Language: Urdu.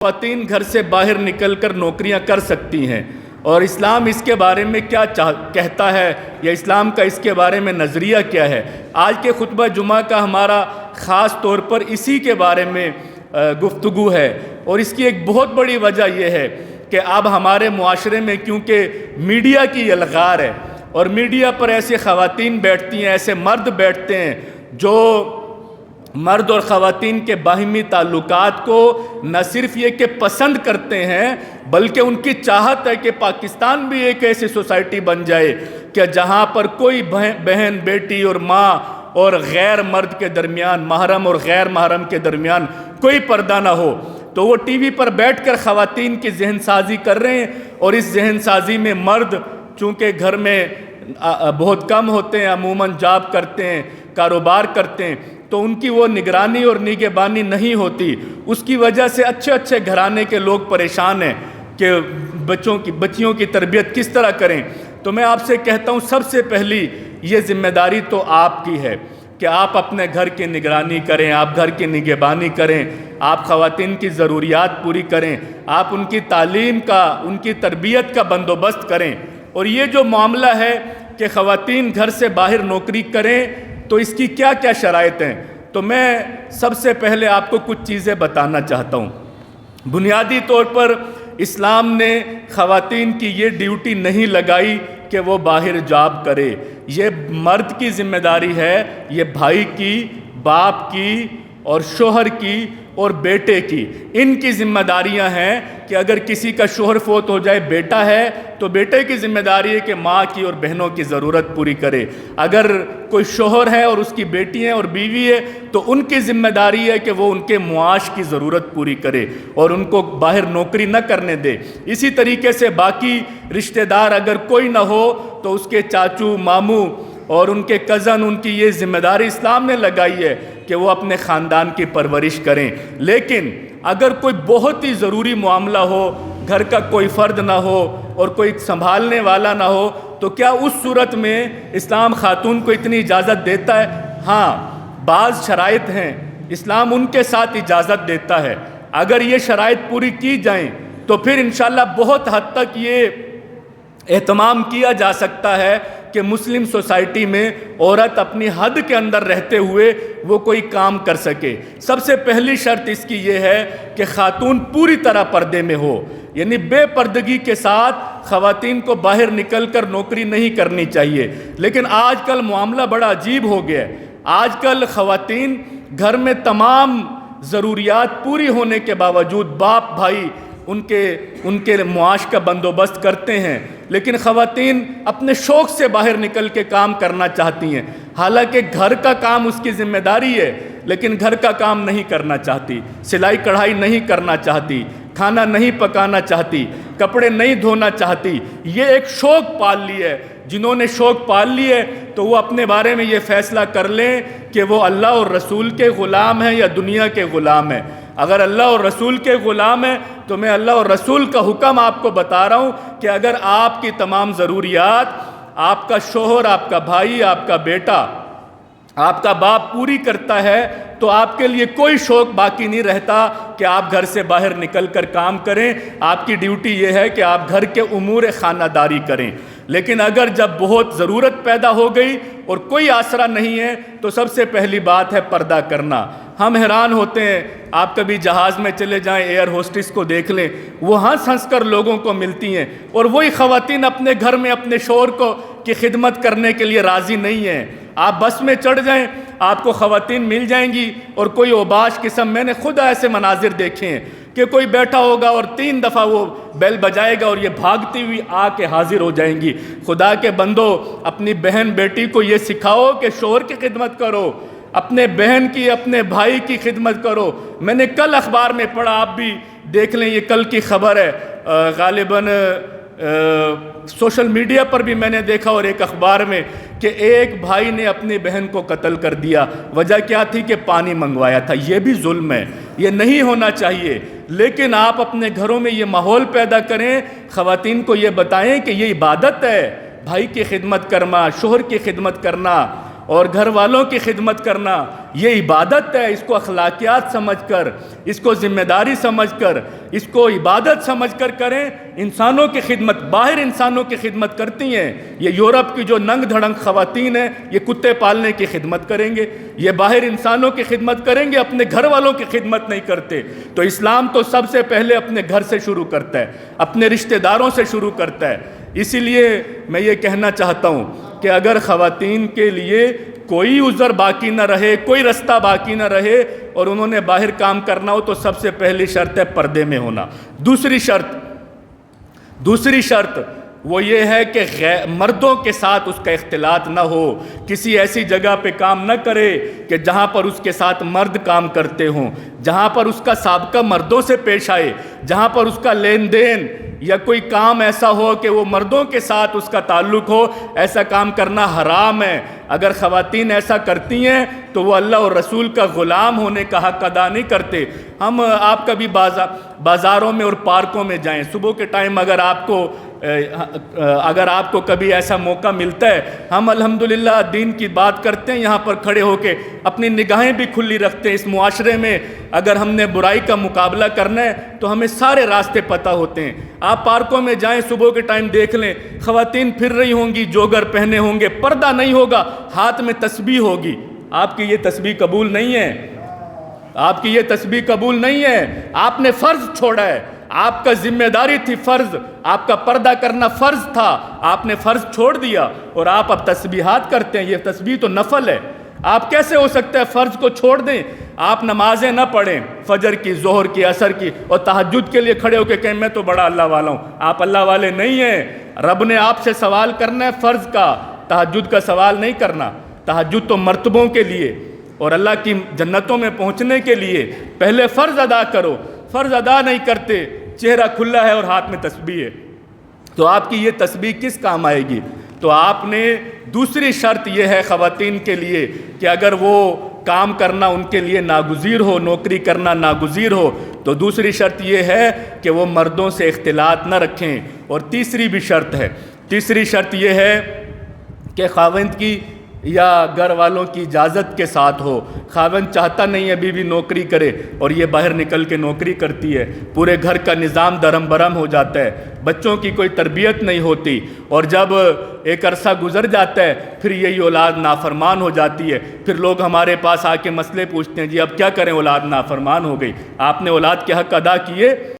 خواتین گھر سے باہر نکل کر نوکریاں کر سکتی ہیں، اور اسلام اس کے بارے میں کیا کہتا ہے، یا اسلام کا اس کے بارے میں نظریہ کیا ہے۔ آج کے خطبہ جمعہ کا ہمارا خاص طور پر اسی کے بارے میں گفتگو ہے، اور اس کی ایک بہت بڑی وجہ یہ ہے کہ اب ہمارے معاشرے میں کیونکہ میڈیا کی یلغار ہے، اور میڈیا پر ایسے خواتین بیٹھتی ہیں، ایسے مرد بیٹھتے ہیں جو مرد اور خواتین کے باہمی تعلقات کو نہ صرف یہ کہ پسند کرتے ہیں، بلکہ ان کی چاہت ہے کہ پاکستان بھی ایک ایسی سوسائٹی بن جائے کہ جہاں پر کوئی بہن، بیٹی اور ماں اور غیر مرد کے درمیان، محرم اور غیر محرم کے درمیان کوئی پردہ نہ ہو۔ تو وہ ٹی وی پر بیٹھ کر خواتین کی ذہن سازی کر رہے ہیں، اور اس ذہن سازی میں مرد چونکہ گھر میں بہت کم ہوتے ہیں، عموماً جاب کرتے ہیں، کاروبار کرتے ہیں، تو ان کی وہ نگرانی اور نگہبانی نہیں ہوتی۔ اس کی وجہ سے اچھے اچھے گھرانے کے لوگ پریشان ہیں کہ بچیوں کی تربیت کس طرح کریں۔ تو میں آپ سے کہتا ہوں، سب سے پہلی یہ ذمہ داری تو آپ کی ہے کہ آپ اپنے گھر کی نگرانی کریں، آپ گھر کی نگہبانی کریں، آپ خواتین کی ضروریات پوری کریں، آپ ان کی تعلیم کا، ان کی تربیت کا بندوبست کریں۔ اور یہ جو معاملہ ہے کہ خواتین گھر سے باہر نوکری کریں، تو اس کی کیا کیا شرائط ہیں، تو میں سب سے پہلے آپ کو کچھ چیزیں بتانا چاہتا ہوں۔ بنیادی طور پر اسلام نے خواتین کی یہ ڈیوٹی نہیں لگائی کہ وہ باہر جاب کرے، یہ مرد کی ذمہ داری ہے، یہ بھائی کی، باپ کی اور شوہر کی اور بیٹے کی، ان کی ذمہ داریاں ہیں کہ اگر کسی کا شوہر فوت ہو جائے، بیٹا ہے تو بیٹے کی ذمہ داری ہے کہ ماں کی اور بہنوں کی ضرورت پوری کرے۔ اگر کوئی شوہر ہے اور اس کی بیٹی ہے اور بیوی ہے تو ان کی ذمہ داری ہے کہ وہ ان کے معاش کی ضرورت پوری کرے اور ان کو باہر نوکری نہ کرنے دے۔ اسی طریقے سے باقی رشتہ دار اگر کوئی نہ ہو تو اس کے چاچو، ماموں اور ان کے کزن، ان کی یہ ذمہ داری اسلام نے لگائی ہے کہ وہ اپنے خاندان کی پرورش کریں۔ لیکن اگر کوئی بہت ہی ضروری معاملہ ہو، گھر کا کوئی فرد نہ ہو اور کوئی سنبھالنے والا نہ ہو، تو کیا اس صورت میں اسلام خاتون کو اتنی اجازت دیتا ہے؟ ہاں، بعض شرائط ہیں، اسلام ان کے ساتھ اجازت دیتا ہے۔ اگر یہ شرائط پوری کی جائیں تو پھر انشاءاللہ بہت حد تک یہ اہتمام کیا جا سکتا ہے کہ مسلم سوسائٹی میں عورت اپنی حد کے اندر رہتے ہوئے وہ کوئی کام کر سکے۔ سب سے پہلی شرط اس کی یہ ہے کہ خاتون پوری طرح پردے میں ہو، یعنی بے پردگی کے ساتھ خواتین کو باہر نکل کر نوکری نہیں کرنی چاہیے۔ لیکن آج کل معاملہ بڑا عجیب ہو گیا ہے۔ آج کل خواتین گھر میں تمام ضروریات پوری ہونے کے باوجود باپ بھائی ان کے معاش کا بندوبست کرتے ہیں، لیکن خواتین اپنے شوق سے باہر نکل کے کام کرنا چاہتی ہیں، حالانکہ گھر کا کام اس کی ذمہ داری ہے، لیکن گھر کا کام نہیں کرنا چاہتی، سلائی کڑھائی نہیں کرنا چاہتی، کھانا نہیں پکانا چاہتی، کپڑے نہیں دھونا چاہتی۔ یہ ایک شوق پال لی ہے۔ جنہوں نے شوق پال لی ہے تو وہ اپنے بارے میں یہ فیصلہ کر لیں کہ وہ اللہ اور رسول کے غلام ہیں یا دنیا کے غلام ہیں۔ اگر اللہ اور رسول کے غلام ہیں تو میں اللہ اور رسول کا حکم آپ کو بتا رہا ہوں کہ اگر آپ کی تمام ضروریات آپ کا شوہر، آپ کا بھائی، آپ کا بیٹا، آپ کا باپ پوری کرتا ہے تو آپ کے لیے کوئی شوق باقی نہیں رہتا کہ آپ گھر سے باہر نکل کر کام کریں۔ آپ کی ڈیوٹی یہ ہے کہ آپ گھر کے امور خانہ داری کریں۔ لیکن اگر جب بہت ضرورت پیدا ہو گئی اور کوئی آسرا نہیں ہے تو سب سے پہلی بات ہے پردہ کرنا۔ ہم حیران ہوتے ہیں، آپ کبھی جہاز میں چلے جائیں، ایئر ہوسٹس کو دیکھ لیں، وہ ہنس ہنس کر لوگوں کو ملتی ہیں، اور وہی خواتین اپنے گھر میں اپنے شوہر کی خدمت کرنے کے لیے راضی نہیں ہیں۔ آپ بس میں چڑھ جائیں، آپ کو خواتین مل جائیں گی اور کوئی اوباش قسم، میں نے خود ایسے مناظر دیکھے ہیں کہ کوئی بیٹھا ہوگا اور 3 دفعہ وہ بیل بجائے گا اور یہ بھاگتی ہوئی آ کے حاضر ہو جائیں گی۔ خدا کے بندو، اپنی بہن بیٹی کو یہ سکھاؤ کہ شوہر کی خدمت کرو، اپنے بہن کی، اپنے بھائی کی خدمت کرو۔ میں نے کل اخبار میں پڑھا، آپ بھی دیکھ لیں، یہ کل کی خبر ہے، غالباً سوشل میڈیا پر بھی میں نے دیکھا اور ایک اخبار میں، کہ ایک بھائی نے اپنی بہن کو قتل کر دیا۔ وجہ کیا تھی؟ کہ پانی منگوایا تھا۔ یہ بھی ظلم ہے، یہ نہیں ہونا چاہیے۔ لیکن آپ اپنے گھروں میں یہ ماحول پیدا کریں، خواتین کو یہ بتائیں کہ یہ عبادت ہے، بھائی کی خدمت کرنا، شوہر کی خدمت کرنا، اور گھر والوں کی خدمت کرنا یہ عبادت ہے. اس کو اخلاقیات سمجھ کر، اس کو ذمہ داری سمجھ کر، اس کو عبادت سمجھ کر کریں. انسانوں کی خدمت باہر انسانوں کی خدمت کرتی ہیں. یہ یورپ کی جو ننگ دھڑنگ خواتین ہیں یہ کتے پالنے کی خدمت کریں گے، یہ باہر انسانوں کی خدمت کریں گے، اپنے گھر والوں کی خدمت نہیں کرتے. تو اسلام تو سب سے پہلے اپنے گھر سے شروع کرتا ہے، اپنے رشتہ داروں سے شروع کرتا ہے. اسی لیے میں یہ کہنا چاہتا ہوں کہ اگر خواتین کے لیے کوئی عذر باقی نہ رہے، کوئی رستہ باقی نہ رہے اور انہوں نے باہر کام کرنا ہو تو سب سے پہلی شرط ہے پردے میں ہونا. دوسری شرط وہ یہ ہے کہ مردوں کے ساتھ اس کا اختلاط نہ ہو. کسی ایسی جگہ پہ کام نہ کرے کہ جہاں پر اس کے ساتھ مرد کام کرتے ہوں، جہاں پر اس کا سابقہ مردوں سے پیش آئے، جہاں پر اس کا لین دین یا کوئی کام ایسا ہو کہ وہ مردوں کے ساتھ اس کا تعلق ہو. ایسا کام کرنا حرام ہے. اگر خواتین ایسا کرتی ہیں تو وہ اللہ اور رسول کا غلام ہونے کا حق ادا نہیں کرتے. آپ کبھی بازاروں میں اور پارکوں میں جائیں، صبح کے ٹائم اگر آپ کو کبھی ایسا موقع ملتا ہے، ہم الحمدللہ دین کی بات کرتے ہیں یہاں پر کھڑے ہو کے، اپنی نگاہیں بھی کھلی رکھتے ہیں. اس معاشرے میں اگر ہم نے برائی کا مقابلہ کرنا ہے تو ہمیں سارے راستے پتہ ہوتے ہیں. آپ پارکوں میں جائیں، صبح کے ٹائم دیکھ لیں، خواتین پھر رہی ہوں گی، جوگر پہنے ہوں گے، پردہ نہیں ہوگا، ہاتھ میں تسبیح ہوگی. آپ کی یہ تسبیح قبول نہیں ہے، آپ کی یہ تسبیح قبول نہیں ہے. آپ نے فرض چھوڑا ہے، آپ کا ذمہ داری تھی فرض، آپ کا پردہ کرنا فرض تھا، آپ نے فرض چھوڑ دیا اور آپ اب تسبیحات کرتے ہیں. یہ تسبیح تو نفل ہے. آپ کیسے ہو سکتا ہے فرض کو چھوڑ دیں؟ آپ نمازیں نہ پڑھیں، فجر کی، ظہر کی، عصر کی، اور تہجد کے لیے کھڑے ہو کے کہیں میں تو بڑا اللہ والا ہوں. آپ اللہ والے نہیں ہیں. رب نے آپ سے سوال کرنا ہے فرض کا، تہجد کا سوال نہیں کرنا. تہجد تو مرتبوں کے لیے اور اللہ کی جنتوں میں پہنچنے کے لیے. پہلے فرض ادا کرو. فرض ادا نہیں کرتے، چہرہ کھلا ہے اور ہاتھ میں تسبیح ہے، تو آپ کی یہ تسبیح کس کام آئے گی؟ تو آپ نے دوسری شرط یہ ہے خواتین کے لیے کہ اگر وہ کام کرنا ان کے لیے ناگزیر ہو، نوکری کرنا ناگزیر ہو، تو دوسری شرط یہ ہے کہ وہ مردوں سے اختلاط نہ رکھیں. اور تیسری بھی شرط ہے. تیسری شرط یہ ہے کہ خاوند کی یا گھر والوں کی اجازت کے ساتھ ہو. خاوند چاہتا نہیں ہے بیوی نوکری کرے اور یہ باہر نکل کے نوکری کرتی ہے، پورے گھر کا نظام درم برہم ہو جاتا ہے، بچوں کی کوئی تربیت نہیں ہوتی، اور جب ایک عرصہ گزر جاتا ہے پھر یہی اولاد نافرمان ہو جاتی ہے. پھر لوگ ہمارے پاس آ کے مسئلے پوچھتے ہیں، جی اب کیا کریں، اولاد نافرمان ہو گئی. آپ نے اولاد کے حق ادا کیے؟